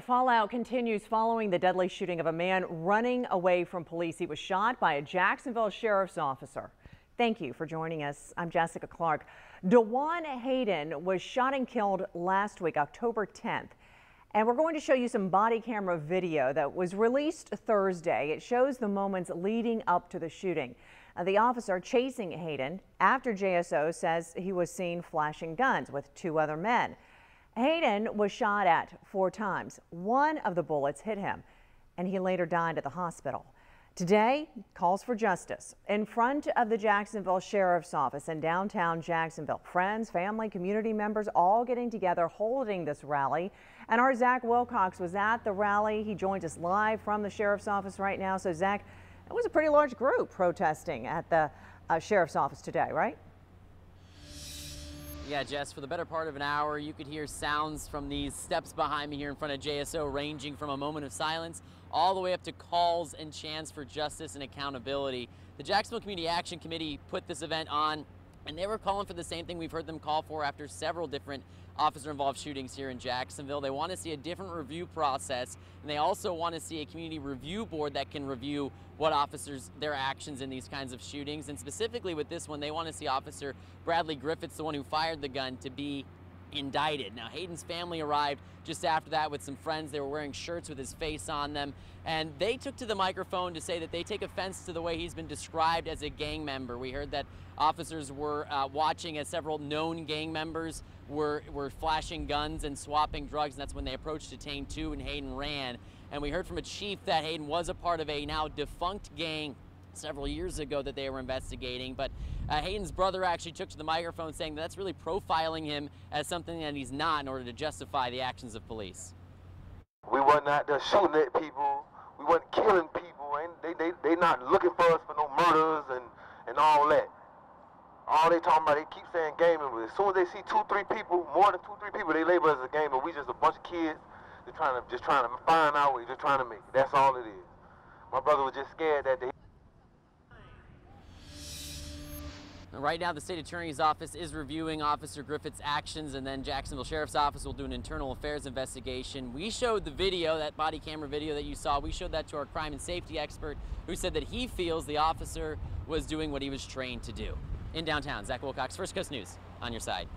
Fallout continues following the deadly shooting of a man running away from police. He was shot by a Jacksonville sheriff's officer. Thank you for joining us. I'm Jessica Clark. Dejuane Hayden was shot and killed last week, October 10th. And we're going to show you some body camera video that was released Thursday. It shows the moments leading up to the shooting. The officer chasing Hayden after JSO says he was seen flashing guns with two other men. Hayden was shot at 4 times. One of the bullets hit him, and he later died at the hospital. Today, calls for justice in front of the Jacksonville Sheriff's Office in downtown Jacksonville. Friends, family, community members all getting together, holding this rally. And our Zach Wilcox was at the rally. He joins us live from the Sheriff's Office right now. So, Zach, it was a pretty large group protesting at the Sheriff's Office today, right? Yeah, Jess, for the better part of an hour, you could hear sounds from these steps behind me here in front of JSO, ranging from a moment of silence all the way up to calls and chants for justice and accountability. The Jacksonville Community Action Committee put this event on, and they were calling for the same thing we've heard them call for after several different officer-involved shootings here in Jacksonville. They want to see a different review process, and they also want to see a community review board that can review what officers, their actions in these kinds of shootings. And specifically with this one, they want to see Officer Bradley Griffiths, the one who fired the gun, to be indicted. Now, Hayden's family arrived just after that with some friends. They were wearing shirts with his face on them, and they took to the microphone to say that they take offense to the way he's been described as a gang member. We heard that officers were watching as several known gang members were flashing guns and swapping drugs, and that's when they approached Detain 2 and Hayden ran. And we heard from a chief that Hayden was a part of a now defunct gang several years ago that they were investigating. But Hayden's brother actually took to the microphone saying that's really profiling him as something that he's not in order to justify the actions of police. We wasn't out there shooting at people. We wasn't killing people. And they not looking for us for no murders and all that. All they talking about, they keep saying gang members. As soon as they see 2, 3 people, more than 2, 3 people, they label us as a gang member. We just a bunch of kids. They're just trying to find our way, just trying to make it. That's all it is. My brother was just scared that they. Right now, the state attorney's office is reviewing Officer Griffith's actions, and then Jacksonville Sheriff's Office will do an internal affairs investigation. We showed the video, that body camera video that you saw, we showed that to our crime and safety expert, who said that he feels the officer was doing what he was trained to do. In downtown, Zach Wilcox, First Coast News, on your side.